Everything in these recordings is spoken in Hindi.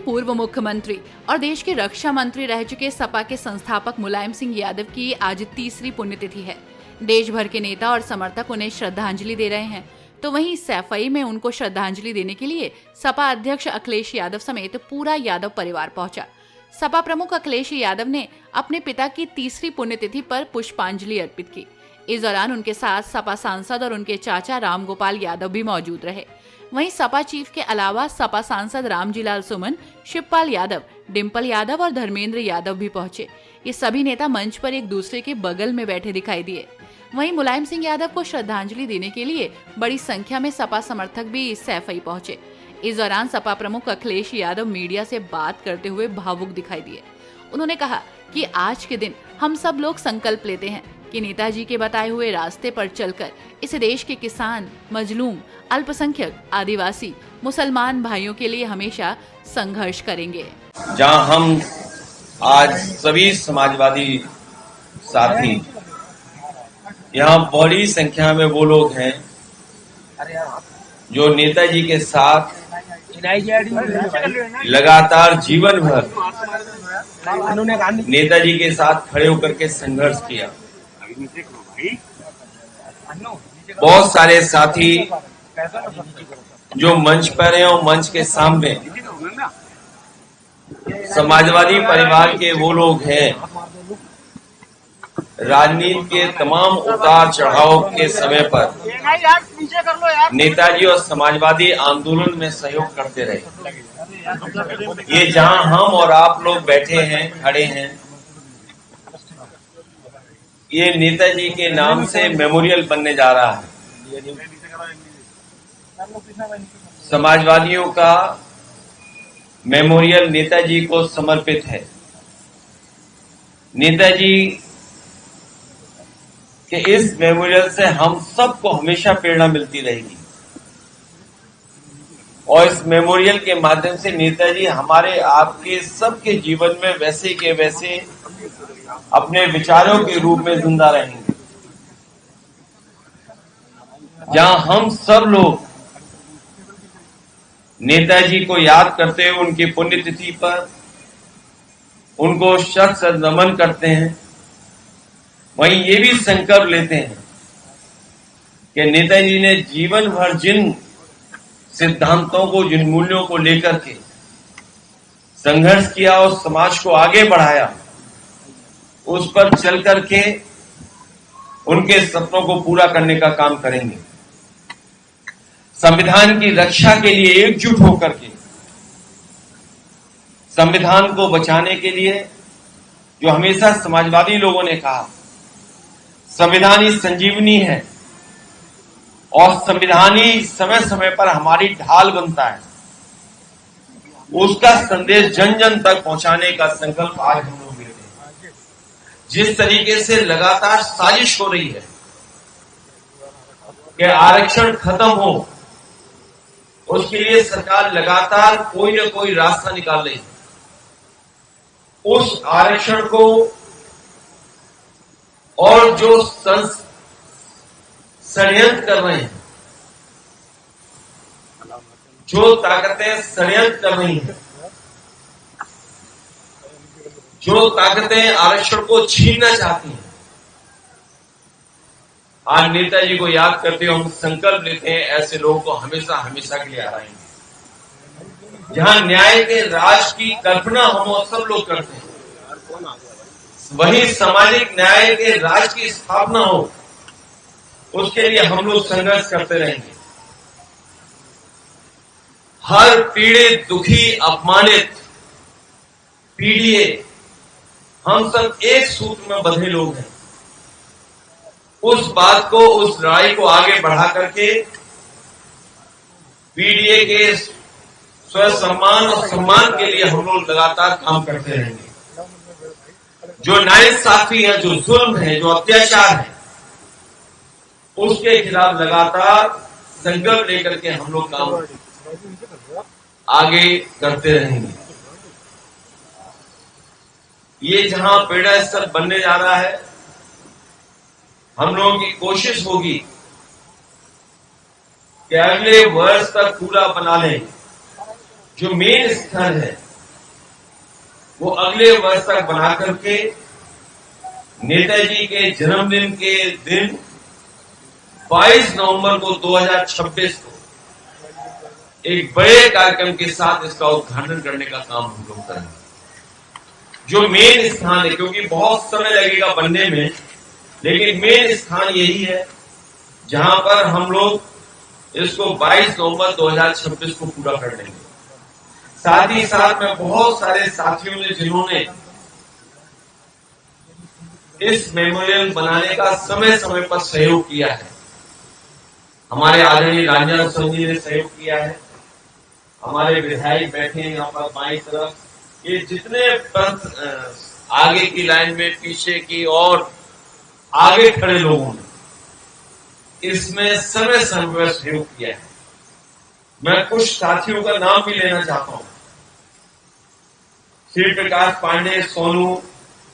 पूर्व मुख्यमंत्री और देश के रक्षा मंत्री रह चुके सपा के संस्थापक मुलायम सिंह यादव की आज तीसरी पुण्यतिथि है। देश भर के नेता और समर्थक उन्हें श्रद्धांजलि दे रहे हैं, तो वहीं सैफई में उनको श्रद्धांजलि देने के लिए सपा अध्यक्ष अखिलेश यादव समेत पूरा यादव परिवार पहुंचा। सपा प्रमुख अखिलेश यादव ने अपने पिता की तीसरी पुण्यतिथि पर पुष्पांजलि अर्पित की। इस दौरान उनके साथ सपा सांसद और उनके चाचा रामगोपाल यादव भी मौजूद रहे। वहीं सपा चीफ के अलावा सपा सांसद रामजीलाल सुमन, शिवपाल यादव, डिम्पल यादव और धर्मेंद्र यादव भी पहुंचे। ये सभी नेता मंच पर एक दूसरे के बगल में बैठे दिखाई दिए। वहीं मुलायम सिंह यादव को श्रद्धांजलि देने के लिए बड़ी संख्या में सपा समर्थक भी सैफई पहुंचे। इस दौरान सपा प्रमुख अखिलेश यादव मीडिया से बात करते हुए भावुक दिखाई दिए। उन्होंने कहा कि आज के दिन हम सब लोग संकल्प लेते हैं कि नेताजी के बताए हुए रास्ते पर चलकर इस देश के किसान, मजलूम, अल्पसंख्यक, आदिवासी, मुसलमान भाइयों के लिए हमेशा संघर्ष करेंगे। जहां हम आज सभी समाजवादी साथी, यहाँ बड़ी संख्या में वो लोग हैं जो नेताजी के साथ लगातार जीवन भर नेताजी के साथ खड़े होकर के संघर्ष किया। बहुत सारे साथी जो मंच पर हैं और मंच के सामने समाजवादी परिवार के वो लोग हैं, राजनीति के तमाम उतार चढ़ाव के समय पर नेताजी और समाजवादी आंदोलन में सहयोग करते रहे। ये जहां हम और आप लोग बैठे हैं, खड़े हैं, ये नेताजी के नाम से मेमोरियल बनने जा रहा है। समाजवादियों का मेमोरियल नेताजी को समर्पित है। नेताजी कि इस मेमोरियल से हम सबको हमेशा प्रेरणा मिलती रहेगी और इस मेमोरियल के माध्यम से नेताजी हमारे आपके सबके जीवन में वैसे के वैसे अपने विचारों के रूप में जिंदा रहेंगे। जहां हम सब लोग नेताजी को याद करते हुए उनकी पुण्यतिथि पर उनको शत नमन करते हैं, वहीं ये भी संकल्प लेते हैं कि नेताजी ने जीवन भर जिन सिद्धांतों को, जिन मूल्यों को लेकर के संघर्ष किया और समाज को आगे बढ़ाया, उस पर चल करके उनके सपनों को पूरा करने का काम करेंगे। संविधान की रक्षा के लिए एकजुट होकर के संविधान को बचाने के लिए, जो हमेशा समाजवादी लोगों ने कहा संविधान ही संजीवनी है और संविधान ही समय समय पर हमारी ढाल बनता है, उसका संदेश जन जन तक पहुंचाने का संकल्प आज हम लोग लेते हैं। जिस तरीके से लगातार साजिश हो रही है कि आरक्षण खत्म हो, उसके लिए सरकार लगातार कोई न कोई रास्ता निकाल रही है। उस आरक्षण को और जो षड्यंत्र कर रहे हैं, जो ताकतें षड्यंत्र कर रही हैं, जो ताकतें आरक्षण को छीनना चाहती हैं, आज नेताजी को याद करते हुए हम संकल्प लेते हैं ऐसे लोगों को हमेशा हमेशा के लिए हराएंगे। जहां न्याय के राज की कल्पना हम और सब लोग करते हैं, वही सामाजिक न्याय के राज की स्थापना हो, उसके लिए हम लोग संघर्ष करते रहेंगे। हर पीड़ित, दुखी, अपमानित, पीड़िए, हम सब एक सूत्र में बंधे लोग हैं। उस बात को, उस लड़ाई को आगे बढ़ा करके पीड़िए के स्वसम्मान और सम्मान के लिए हम लोग लगातार काम करते रहेंगे। जो नाइंसाफी है, जो जुल्म है, जो अत्याचार है, उसके खिलाफ लगातार संकल्प लेकर के हम लोग काम आगे करते रहेंगे। ये जहां पीड़ा स्थल बनने जा रहा है, हम लोगों की कोशिश होगी कि अगले वर्ष तक पूरा बना लें। जो मेन स्थल है वो अगले वर्ष तक बना करके नेताजी के जन्मदिन के दिन 22 नवंबर को 2026 को एक बड़े कार्यक्रम के साथ इसका उद्घाटन करने का काम हम लोग करेंगे। जो मेन स्थान है, क्योंकि बहुत समय लगेगा बनने में, लेकिन मेन स्थान यही है जहां पर हम लोग इसको 22 नवंबर 2026 को पूरा कर लेंगे। साथ ही साथ में बहुत सारे साथियों ने जिन्होंने इस मेमोरियल बनाने का समय समय पर सहयोग किया है। हमारे आदरणीय राजनाथ सिंह जी ने सहयोग किया है, हमारे विधायक बैठे हैं यहाँ पर बाईं तरफ, ये जितने आगे की लाइन में, पीछे की और आगे खड़े लोगों ने इसमें समय समय पर सहयोग किया है। मैं कुछ साथियों का नाम भी लेना चाहता हूं। श्री प्रकाश पांडे, सोनू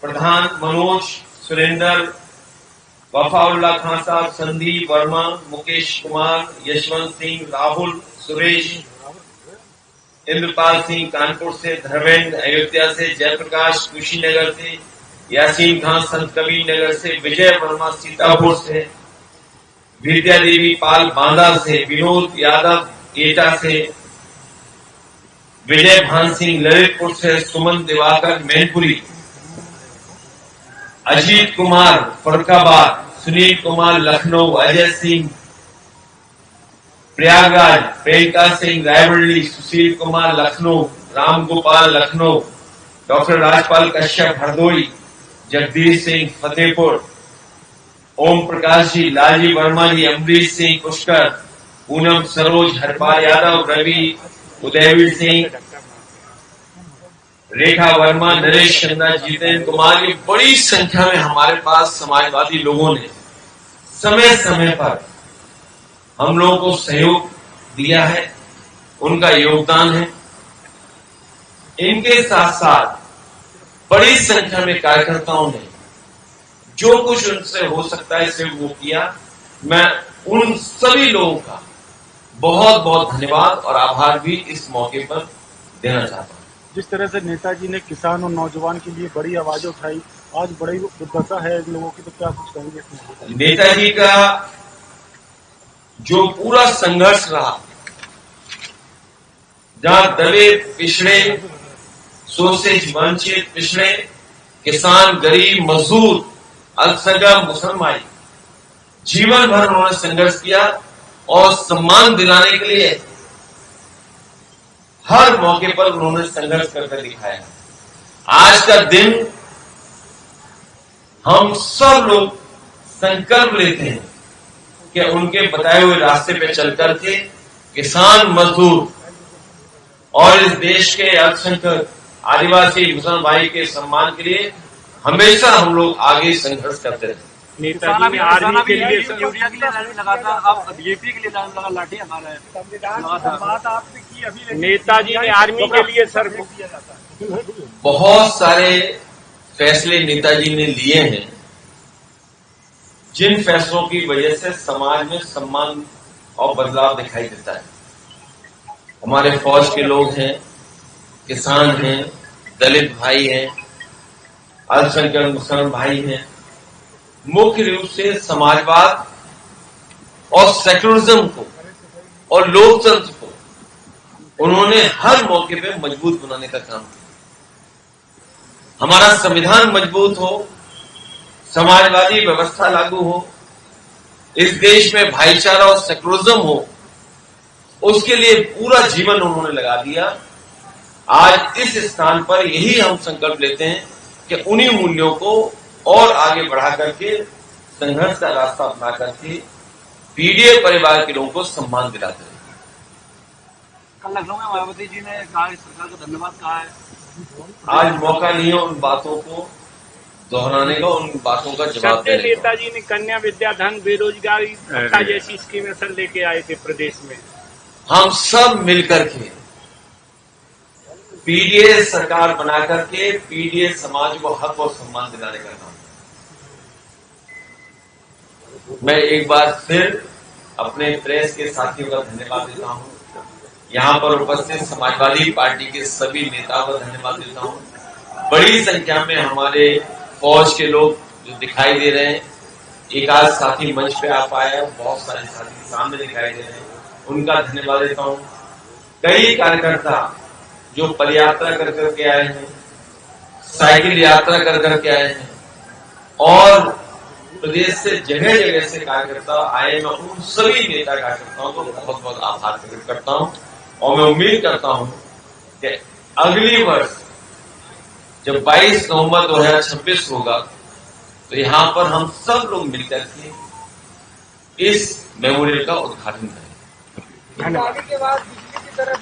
प्रधान, मनोज, सुरेंद्र, वफाउल्ला खान साहब, संदीप वर्मा, मुकेश कुमार, यशवंत सिंह, राहुल, सुरेश, इंद्रपाल सिंह कानपुर से, धर्मेंद्र अयोध्या से, जयप्रकाश कुशीनगर से, यासीन खान संत कबीर नगर से, विजय वर्मा सीतापुर से, विद्या देवी पाल बांदा से, विनोद यादव एटा से, विजय भान सिंह ललितपुर से, सुमन दिवाकर मैनपुरी, अजीत कुमार फरुखाबाद, सुनील कुमार लखनऊ, अजय सिंह प्रयागराज, प्रियंका सिंह रायबरेली, सुशील कुमार लखनऊ, राम गोपाल लखनऊ, डॉक्टर राजपाल कश्यप हरदोई, जगदीश सिंह फतेहपुर, ओम प्रकाश जी, लालजी वर्मा जी, अमरीश सिंह पुष्कर, पूनम सरोज, हरपाल यादव, रवि उदयवीर सिंह, रेखा वर्मा, नरेश चंद्रा, जितेंद्र कुमार, ये बड़ी संख्या में हमारे पास समाजवादी लोगों ने समय समय पर हम लोगों को सहयोग दिया है, उनका योगदान है। इनके साथ साथ बड़ी संख्या में कार्यकर्ताओं ने जो कुछ उनसे हो सकता है सिर्फ वो किया। मैं उन सभी लोगों का बहुत बहुत धन्यवाद और आभार भी इस मौके पर देना चाहता हूं। जिस तरह से नेताजी ने किसान और नौजवान के लिए बड़ी आवाज उठाई, आज बड़ी दुर्दशा है इन लोगों की, तो क्या कुछ कहेंगे? नेताजी का जो पूरा संघर्ष रहा, जहां दबे पिछड़े, शोषित वंचित पिछड़े, किसान, गरीब, मजदूर, अल्पसंख्यक, मुसलमान, जीवन भर उन्होंने संघर्ष किया और सम्मान दिलाने के लिए हर मौके पर उन्होंने संघर्ष करके दिखाया। आज का दिन हम सब लोग संकल्प लेते हैं कि उनके बताए हुए रास्ते पे चल करके किसान, मजदूर और इस देश के अल्पसंख्यक, आदिवासी, मुसलमान भाई के सम्मान के लिए हमेशा हम लोग आगे संघर्ष करते रहे। नेताजी ने आर्मी के लिए यूरिया के लिए लाने लगा था, अब बीजेपी के लिए लाने लगा, लाठी हमारा है। बात आपने की अभी, नेताजी ने आर्मी के लिए सर बहुत सारे फैसले नेताजी ने लिए हैं, जिन फैसलों की वजह से समाज में सम्मान और बदलाव दिखाई देता है। हमारे फौज के लोग हैं, किसान हैं, दलित भाई हैं, अल्पसंख्यक मुसलमान भाई हैं, मुख्य रूप से समाजवाद और सेक्युलरिज्म को और लोकतंत्र को उन्होंने हर मौके पे मजबूत बनाने का काम किया। हमारा संविधान मजबूत हो, समाजवादी व्यवस्था लागू हो, इस देश में भाईचारा और सेक्युलरिज्म हो, उसके लिए पूरा जीवन उन्होंने लगा दिया। आज इस स्थान पर यही हम संकल्प लेते हैं कि उन्हीं मूल्यों को और आगे बढ़ा करके संघर्ष का रास्ता अपना करके पीडीए परिवार के लोगों को सम्मान दिलाते हैं। कल लखनऊ में मायावती जी ने कहा, सरकार को धन्यवाद कहा है। आज मौका नहीं है उन बातों को दोहराने का, उन बातों का जवाब देने का। नेताजी ने कन्या विद्या धन बेरोजगारी भत्ता जैसी स्कीमें सर लेके आए थे प्रदेश में। हम सब मिलकर के पीडीए सरकार बना करके पीडीए समाज को हक और सम्मान दिलाने का काम। मैं एक बार फिर अपने प्रेस के साथियों का धन्यवाद देता हूं। यहाँ पर उपस्थित समाजवादी पार्टी के सभी नेताओं का धन्यवाद देता हूं। बड़ी संख्या में हमारे फौज के लोग जो दिखाई दे रहे हैं, एक आध साथी मंच पे आ पाया, बहुत सारे साथी सामने दिखाई दे रहे हैं, उनका धन्यवाद देता हूं। कई कार्यकर्ता जो पदयात्रा कर करके आए हैं, साइकिल यात्रा कर करके आए हैं और प्रदेश से जगह जगह से कार्यकर्ता आए, मैं उन सभी नेता कार्यकर्ताओं को बहुत बहुत आभार प्रकट करता हूं और मैं उम्मीद करता हूं कि अगली वर्ष जब 22 नवंबर 2026 होगा तो यहां पर हम सब लोग मिलकर के इस मेमोरियल का उद्घाटन करेंगे। धन्यवाद। के बाद बिजली की तरह